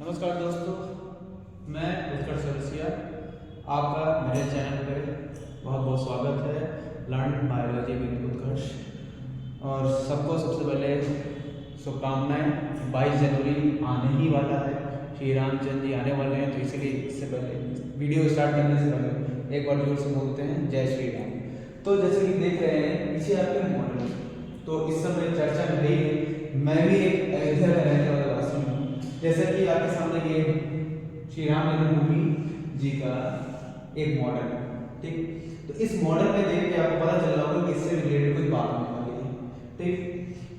नमस्कार दोस्तों, मैं उत्कर्ष चौरसिया आपका मेरे चैनल पे बहुत बहुत स्वागत है। लर्न बायोलॉजी विद उत्कर्ष। और सबको सबसे पहले शुभकामनाएं। 22 जनवरी आने ही वाला है, श्री रामचंद्र जी आने वाले हैं, तो इसलिए इससे पहले वीडियो स्टार्ट करने से पहले एक बार जोर से बोलते हैं जय श्री राम। तो जैसे कि देख रहे हैं पीछे आपके मॉडल, तो इस समय चर्चा में रही है। मैं भी एक अयोध्या में रहने वाला वासी हूँ। जैसे कि आपके सामने ये श्री राम जन्मभूमि जी का एक मॉडल है, ठीक। तो इस मॉडल में देख के आपको पता चल रहा होगा कि इससे रिलेटेड कुछ बात होने वाली है, ठीक।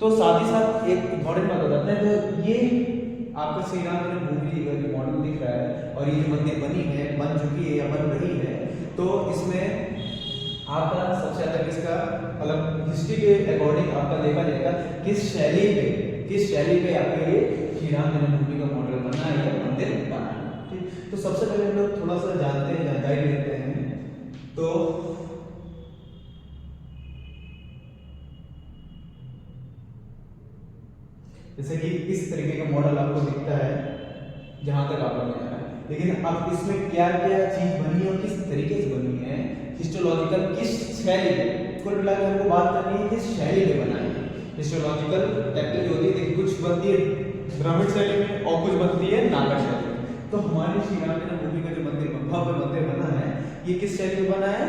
तो साथ ही साथ एक इम्पोर्टेंट बात बताते हैं। तो ये आपका श्री राम जन्मभूमि जी का जो मॉडल दिख रहा है और ये जो मंदिर बन चुकी है या बन रही है, तो इसमें आपका सबसे ज्यादा किसका मतलब हिस्ट्री के अकॉर्डिंग आपका देखा जाएगा किस शैली पे आपका ये श्री राम जन्मभूमि का मॉडल बना है या मंदिर बना है, ठीक। तो सबसे पहले हम लोग थोड़ा सा जानते हैं, जानकारी लेते हैं। तो जैसे कि इस तरीके का मॉडल आपको दिखता है जहां तक आपको मिल रहा है, लेकिन अब इसमें क्या क्या चीज बनी है और किस तरीके से बनी है, हिस्टोलॉजिकल किस शैली में, कुल मिलाकर हमको बात करनी है किस शैली में बना है। हिस्टोलॉजिकल टेक्निक होती है, देखिए कुछ बनती है द्रविड़ शैली में और कुछ बनती है नागर शैली में। तो हमारे श्री राम जन्मभूमि का जो भव्य मंदिर बना है, ये किस शैली में बना है?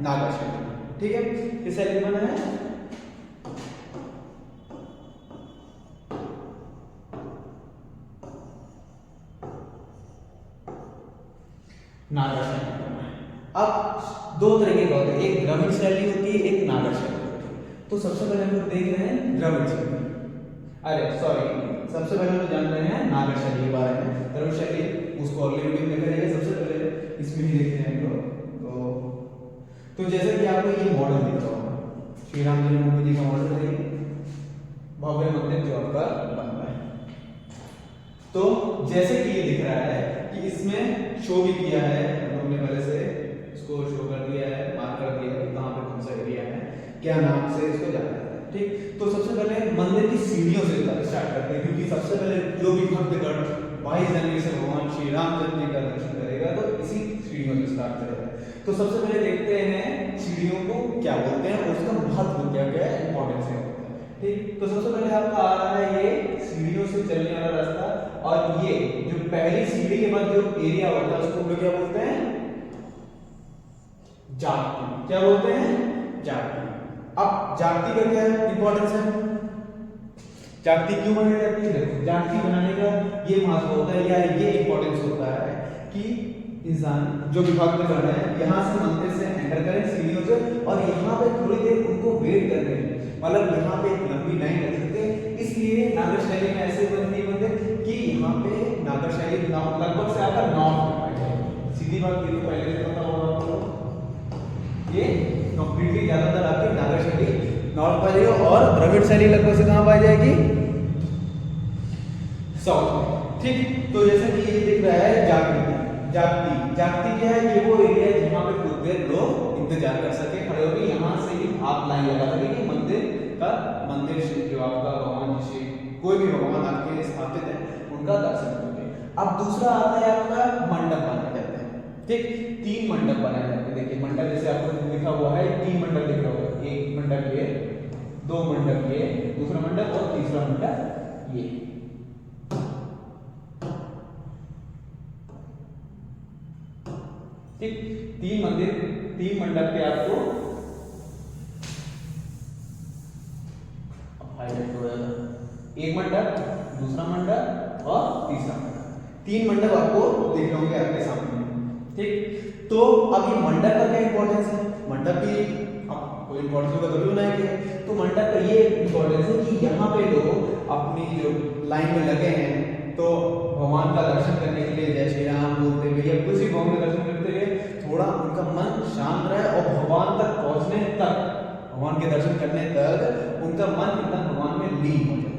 नागर शैली में, ठीक है। किस शैली में बना है? नागर शैली में बना है। अब दो तरीके का होता है, एक द्रविड़ शैली होती है, एक नागर शैली होती है। तो सबसे पहले हम लोग देख रहे हैं द्रविड़ शैली, सबसे पहले हम जान रहे हैं नागर शैली के बारे में। द्रविड़ शैली उसको अगले वीडियो में देखा जाएगा, सबसे पहले इसमें ही देखते हैं हम लोग। तो जैसे कि आपको ये मॉडल दिख रहा होगा, श्री राम जन्मभूमि जी का मॉडल है, भव्य मंदिर जो आपका बन रहा है। तो जैसे कि ये दिख रहा है कि इसमें शो भी किया है, हम लोग ने पहले से इसको शो कर दिया है, मार्क कर दिया है कहां पे कौन सा एरिया है, क्या नाम से इसको जाना है, ठीक। तो सबसे पहले मंदिर की सीढ़ियों से स्टार्ट करते हैं, क्योंकि सबसे पहले जो भी भक्तगण 22 जनवरी से भगवान श्री रामचंद्र जी का दर्शन करेगा तो इसी सीढ़ियों से स्टार्ट करेगा। तो सबसे पहले देखते हैं सीढ़ियों को क्या बोलते हैं और उसका महत्व क्या क्या है, इंपॉर्टेंस क्या होता है, ठीक। तो सबसे पहले आपका आ रहा है ये सीढ़ियों से चलने वाला रास्ता, और ये जो पहली सीढ़ी के बाद जो एरिया होता है उसको हम लोग क्या बोलते हैं? जाप्ती। क्या बोलते हैं? जाप्ती। अब जाप्ती का क्या इंपॉर्टेंस है? जाप्ती क्यों बनाई जाती है? देखो, जाप्ती बनाने का ये महत्व होता है या ये इंपॉर्टेंस होता है कि इंसान जो भी भक्तगण है यहाँ से मंदिर से एंटर करें सीढ़ियों से, और यहाँ पे थोड़ी देर उनको वेट करने हैं, मतलब यहाँ पे एक लंबी लाइन लग सकते हैं। इसलिए नागर शैली में ऐसे बनती है मंदिर कि यहाँ पे नागर शैली लगभग से आकर नॉर्थ में, सीधी बात ये तो पहले से पता होगा आपको, ये कंप्लीटली ज्यादातर आपकी नागर शैली नॉर्थ पाई जाएगी और द्रविड़ शैली लगभग से कहां पाई जाएगी? साउथ में, ठीक। तो जैसे कि ये दिख रहा है जाप्ती क्या है? ये वो एरिया है जहां पे कुछ देर लोग इंतजार कर सके, खड़े होकर यहाँ से ही आप लाइन लगा सके कि मंदिर से जो आपका भगवान जी से कोई भी भगवान आपके स्थापित है उनका दर्शन करेंगे। अब दूसरा आता है आपका मंडप बनाए जाते हैं, ठीक। 3 मंडप बनाए जाते हैं। देखिए मंडप जैसे आपको लिखा हुआ है, 3 मंडप दिख रहा होगा, एक मंडप ये, 2 मंडप ये, दूसरा मंडप और तीसरा मंडप ये, ठीक। 3 मंडप पे आपको हाईलाइट हो जाएगा, एक मंडप, दूसरा मंडप और तीसरा मंडप, 3 मंडप आपको दिख रहे होंगे आपके सामने, ठीक। तो अब ये मंडप का क्या इंपॉर्टेंस है? मंडप भी कोई इंपॉर्टेंस होगा तभी बनाएंगे। तो मंडप का ये इंपॉर्टेंस है कि यहाँ पे लोग अपनी जो लाइन में लगे हैं तो भगवान का दर्शन करने के लिए जय श्री राम बोलते हुए या किसी भगवान का दर्शन करते हुए थोड़ा उनका मन शांत रहे और भगवान तक पहुंचने तक, भगवान के दर्शन करने तक उनका मन एकदम भगवान में लीन हो जाए।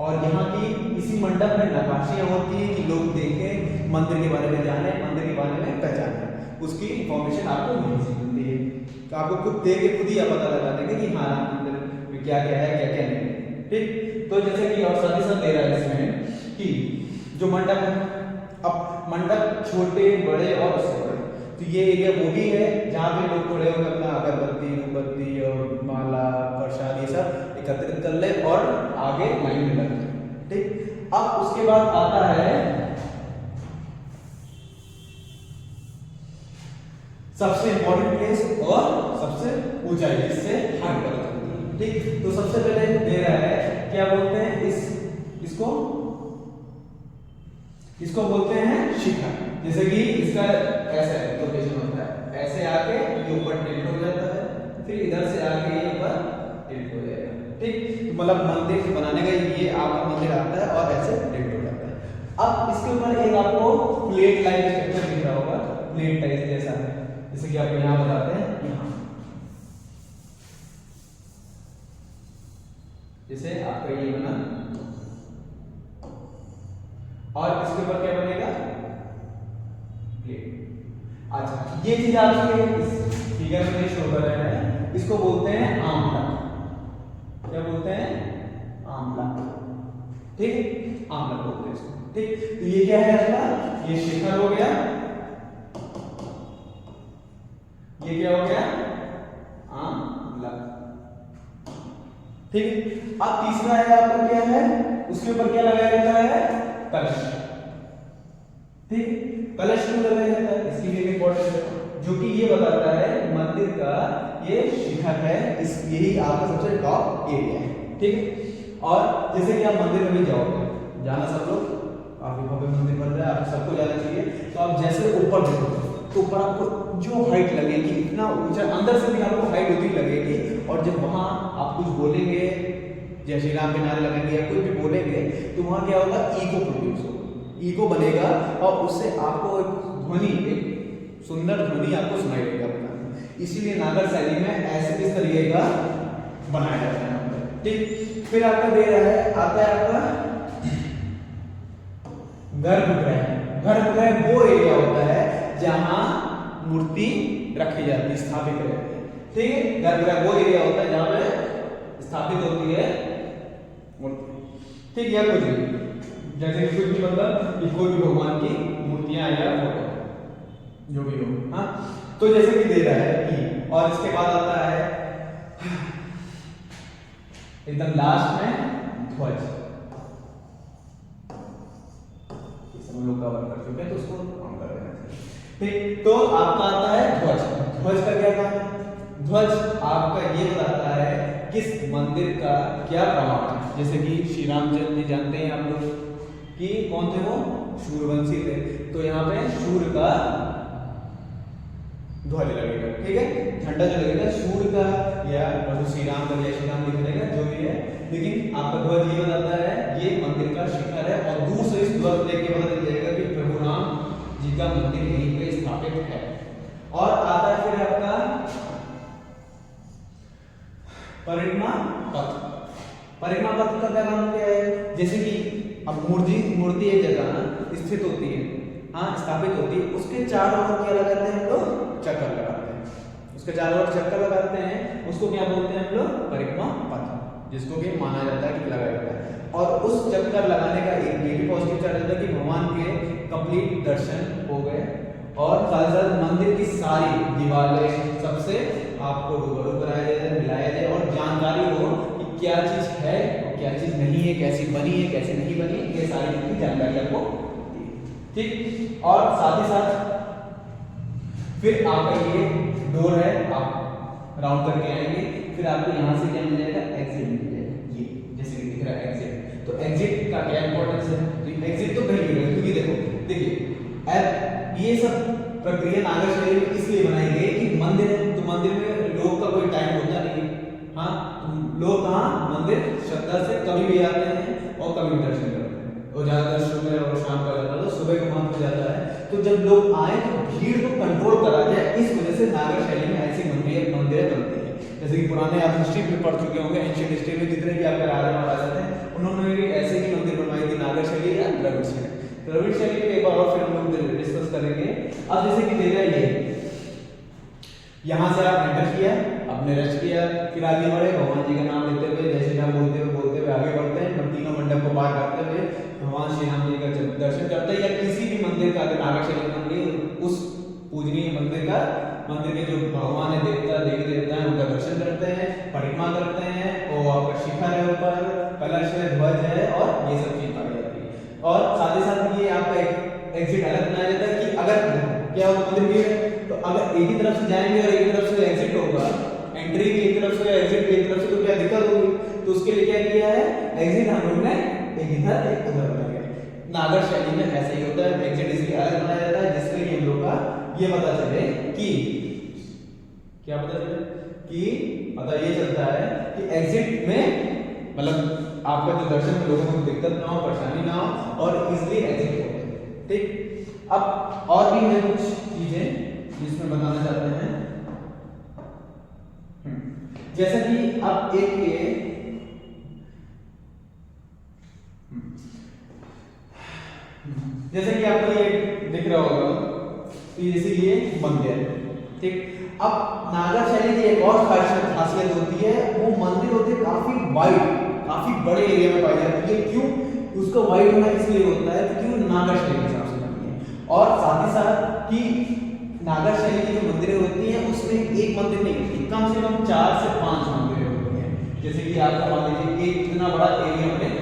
और यहाँ की इसी मंडप में नक्काशियां होती है कि लोग देखें, मंदिर के बारे में जाने, मंदिर के बारे में पहचाने, उसकी इंफॉर्मेशन आपको यहीं से मिलती है। तो आपको खुद देख के खुद ही पता लगा देंगे कि हाँ राम मंदिर में क्या क्या है क्या क्या नहीं, ठीक। तो जैसे कि और साथ ही साथ दे रहा है इसमें कि जो मंडप है, अब मंडप छोटे बड़े और उससे बड़े, तो ये एरिया वो भी है जहाँ पे लोग खड़े होकर अपना अगरबत्ती उगरबत्ती और माला प्रसाद ये सब एकत्रित कर ले और आगे लाइन में लगते हैं। ठीक, अब उसके बाद आता है सबसे इंपॉर्टेंट प्लेस और सबसे ऊंचाई, जिससे हाइट पता चलती है। ठीक, तो सबसे पहले दे रहा है, क्या बोलते हैं इसको बोलते हैं शिखर। जैसे कि इसका ऐसा लोकेशन होता है, ऐसे आके ये ऊपर टिल्ट हो जाता है, फिर इधर से आके ये ऊपर टिल्ट हो जाएगा। ठीक, तो मतलब मंदिर बनाने का ये आपका मंदिर आता है और ऐसे टिल्ट हो जाता है। अब इसके ऊपर एक आपको प्लेट लाइक स्ट्रक्चर दिख रहा होगा, प्लेट टाइप जैसा है, जैसे कि आपको यहाँ बताते हैं, यहाँ जैसे आपका ये बना और इसके ऊपर क्या बनेगा, प्लेट। अच्छा, ये चीज आपके इस फिगर में शो कर रहा है, इसको बोलते हैं आमला। क्या बोलते हैं, आमला। ठीक, आमला बोलते हैं इसको। ठीक, तो ये क्या है आपका, ये शिखर हो गया, ये क्या हो गया, आमला। ठीक, अब तीसरा है आपका क्या है, उसके ऊपर क्या लगाया जाता है, कलश। ठीक, कलश क्यों लगाया जाता है, इसकी भी इंपॉर्टेंस है, जो कि ये बताता है मंदिर का ये शिखर है, इस यही आपका सबसे टॉप एरिया है। ठीक है, और जैसे कि आप मंदिर में भी जाओगे, जाना सब लोग, काफी भव्य मंदिर बन रहा है, आप सबको जाना चाहिए, तो आप जैसे ऊपर देखोगे तो ऊपर आपको जो हाइट लगेगी, इतना ऊंचा अंदर से भी आपको हाइट होती लगेगी, और जब वहां आप कुछ बोलेंगे, जय श्री राम के नारे लगेंगे या कुछ भी बोलेंगे, तो वहां क्या होगा, ईको प्रोड्यूस होगा, ईको बनेगा और उससे आपको एक ध्वनि, एक सुंदर ध्वनि आपको सुनाई देगा। इसीलिए नागर शैली में ऐसे इस तरीके का बनाया जाता है। ठीक, फिर आपका दे रहा है, आता है आपका गर्भगृह। गर्भगृह वो एरिया होता है जहां मूर्ति रखी जाती है, स्थापित रहती है। ठीक है, गर्भगृह वो एरिया होता है जहां पे स्थापित होती है मूर्ति। ठीक, या कुछ भी, जैसे कुछ भी मतलब कोई भी भगवान की मूर्तियां या फोटो जो भी हो। हाँ, तो जैसे कि दे रहा है कि, और इसके बाद आता है एकदम लास्ट में ध्वज। हम लोग कवर कर चुके हैं, तो उसको हम कर देना चाहिए। ठीक, तो आपका आता है ध्वज। ध्वज का क्या काम है, ध्वज आपका ये बताता है किस मंदिर का क्या प्रमाण है। जैसे कि श्री रामचंद्र जी जानते हैं आप लोग कि कौन थे, वो शूरवंशी थे, तो यहाँ पे शूर का ध्वज लगेगा। ठीक है, झंडा जो लगेगा शूर का या प्रभु श्री राम का, जय श्री राम लिख रहेगा, जो भी है, लेकिन आपका ध्वज ये बताता है ये मंदिर का शिखर है, और दूर से इस ध्वज देख के पता चल जाएगा कि प्रभु राम जी का मंदिर यहीं पे स्थापित है। और आता है फिर आपका परिक्रमा पथ। परिक्रमा पथ का क्या नाम क्या है, जैसे कि अब मूर्ति एक जगह स्थित होती है, हाँ स्थापित होती है, उसके चारों ओर क्या लगाते हैं हम लोग, चक्कर लगाते हैं, उसके चारों ओर चक्कर लगाते हैं, उसको क्या बोलते हैं हम लोग, परिक्रमा पथ, जिसको कि माना जाता है कि लगाया जाता है। और उस चक्कर लगाने का एक ये भी पॉजिटिव चार्ज होता है कि भगवान के कंप्लीट दर्शन हो गए, और साथ साथ मंदिर की सारी दीवारें सबसे आपको रूबरू कराया जाए, मिलाया जाए, और जानकारी हो कि क्या चीज है और क्या चीज नहीं है, कैसी बनी है कैसी नहीं बनी, ये सारी की जानकारी आपको। ठीक, और साथ ही साथ फिर आपका ये डोर है, आप राउंड करके आएंगे, फिर आपको यहाँ से क्या मिल जाएगा, एग्जिट मिल जाएगा, ये जैसे कि दिख रहा है एग्जिट। तो एग्जिट का क्या इंपॉर्टेंस है, तो एग्जिट तो कहीं भी रहेगा, क्योंकि देखो देखिए ये सब प्रक्रिया नागर शैली में इसलिए बनाई गई कि मंदिर है, तो मंदिर में लोग का कोई टाइम होता नहीं है। हाँ, लोग कहाँ मंदिर श्रद्धा से कभी भी आते हैं और कभी भी दर्शन करते हैं, और ज्यादातर सुबह और शाम का जाता है, तो सुबह का महत्व जाता है। तो जब लोग आए तो भीड़ को कंट्रोल करा जाए, इस वजह से नागर शैली में ऐसी मंदिरें बनती है। जैसे कि पुराने आप हिस्ट्री में पढ़ चुके होंगे, एंशिएंट हिस्ट्री में जितने भी आपके राजा महाराजा थे, उन्होंने भी ऐसे ही मंदिर बनवाई थी, नागर शैली या द्रविड़ शैली। द्रविड़ शैली पे एक बार और फिर हम लोग डिस्कस करेंगे। अब जैसे कि देखा ये यहाँ से आप एंटर किया, आपने रेस्ट किया, फिर आगे बढ़े, भगवान जी का नाम लेते हुए, जय श्री राम बोलते हुए आगे बढ़ते हैं, तीनों मंडप को पार करते हुए भगवान श्री राम जी का जब दर्शन करते हैं या किसी भी मंदिर का, अगर नागर शैली मंदिर, उस पूजनीय मंदिर के जो भगवान है, देवता देवी देवता है, उनका दर्शन करते हैं, परिक्रमा करते हैं, और आपका शिखर है ऊपर, कलश है, ध्वज है, और ये सब चीज पाई जाती है। और साथ ही साथ ये आपका एक एग्जिट अलग बनाया जाता है कि अगर क्या होगा मंदिर में, तो अगर एक ही तरफ से जाएंगे और एक ही तरफ से एग्जिट होगा, एंट्री भी एक तरफ से एग्जिट भी एक तरफ से, तो क्या दिक्कत होगी। तो उसके लिए क्या किया है, एग्जिट हम लोग ने एक इधर एक उधर बनाया है। नागर शैली में ऐसे ही होता है, एग्जिट इसलिए अलग बनाया जाता है जिससे कि हम लोग का ये पता चले कि क्या पता चले कि पता ये चलता है कि एग्जिट में मतलब आपका जो दर्शन में लोगों को दिक्कत ना हो, परेशानी ना हो, और इजीली एग्जिट हो। ठीक, अब और भी है कुछ चीजें जिसमें बताना चाहते हैं, जैसा कि अब एक ये जैसे कि आपको ये दिख रहा होगा, तो जैसे ये मंदिर, ठीक। अब नागर शैली की एक और खासियत होती है, वो मंदिर होते हैं काफी वाइड, काफी बड़े एरिया में पाई जाती है। क्यों उसको वाइड होना इसलिए होता है क्योंकि वो नागर शैली के हिसाब से बनती है, और साथ ही साथ कि नागर शैली की जो मंदिरें होती हैं उसमें एक मंदिर नहीं होती, कम से कम 4 से 5 मंदिर होती हैं। जैसे कि आपका मान लीजिए एक इतना बड़ा एरिया में,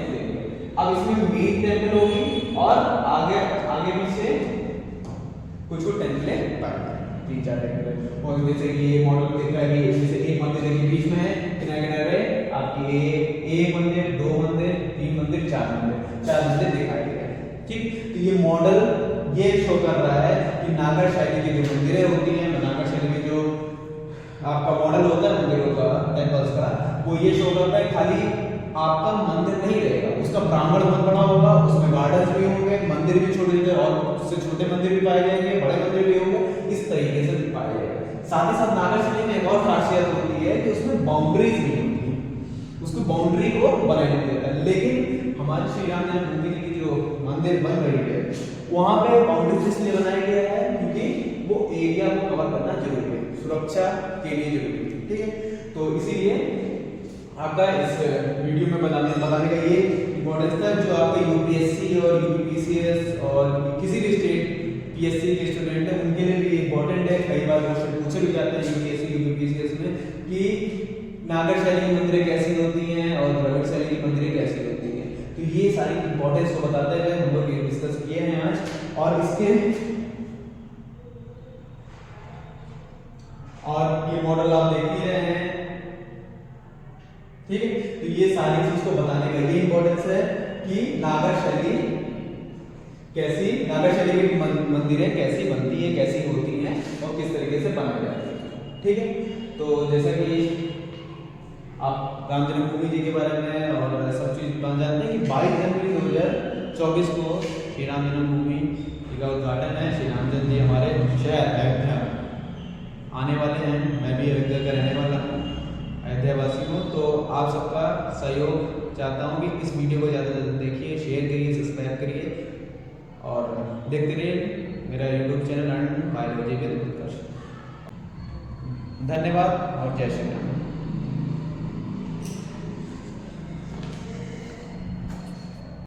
अब इसमें मेन टेंपल होगी और आगे पीछे कुछ टेंपलें पाई, 3-4 टेंपल। और जैसे कि ये मॉडल दिख रहा है कि जैसे एक मंदिर के बीच में है, किनारे आपकी एक मंदिर, 2 मंदिर, 3 मंदिर, 4 मंदिर दिखाई दे रहे हैं। ठीक, तो ये मॉडल ये शो कर रहा है कि नागर शैली की जो मंदिरें होती हैं, नागर शैली की जो आपका मॉडल होता है मंदिरों का, टेंपल्स का, वो ये शो करता है खाली आपका मंदिर नहीं रहेगा, उसका ब्राह्मण बहुत बड़ा होगा, उसमें गार्डन्स भी होंगे, मंदिर भी छोटे और उससे छोटे मंदिर भी पाए जाएंगे, बड़े मंदिर भी होंगे, इस तरीके से पाए जाएंगे। साथ ही साथ नागर शैली में एक और खासियत होती है कि उसमें बाउंड्रीज नहीं होती है, उसको बाउंड्री को बनाया नहीं देता है। लेकिन हमारे श्री राम जन्मभूमि जी की जो मंदिर बन रही है, वहां पे बाउंड्रीज इसलिए बनाया गया है क्योंकि वो एरिया को कवर करना जरूरी है, सुरक्षा के लिए जरूरी है। ठीक है, तो इसीलिए आपका इस वीडियो में बताने का ये इम्पोर्टेंस था, जो आपके यूपीएससी और यूपीपीसीएस और किसी भी स्टेट पीएससी के स्टूडेंट हैं उनके लिए भी इम्पोर्टेंट है। कई बार क्वेश्चन पूछे भी जाते हैं यूपीएससी यूपीपीसीएस में कि नागर शैली की मंदिरें कैसी होती हैं और द्रविड़ शैली की मंदिरें कैसी होती हैं। तो ये सारी इंपॉर्टेंस को बताते हुए हम लोग ये डिस्कस किए हैं आज, और इसके और ये मॉडल आप देख ही रहे हैं। ठीक है, तो ये सारी चीज को बताने का ये इंपॉर्टेंस है कि नागर शैली की मंदिरें कैसी बनती है, कैसी होती हैं और किस तरीके से बनाई जाती है। ठीक है, तो जैसा कि आप राम जन्मभूमि जी के बारे में और सब चीज जान जाते हैं कि 22 जनवरी 2024 को श्री राम जन्मभूमि का उद्घाटन है। श्री रामचंद्र जी हमारे शहर अयोध्या आने वाले हैं। मैं भी अयोध्या का रहने वाला हूँ, अयोध्यावासी हूँ, तो आप सबका सहयोग चाहता हूँ कि इस वीडियो को ज़्यादा से ज़्यादा देखिए, शेयर करिए, सब्सक्राइब करिए और देखते रहिए मेरा YouTube channel learn biology with Utkarsh. धन्यवाद और जय श्री राम।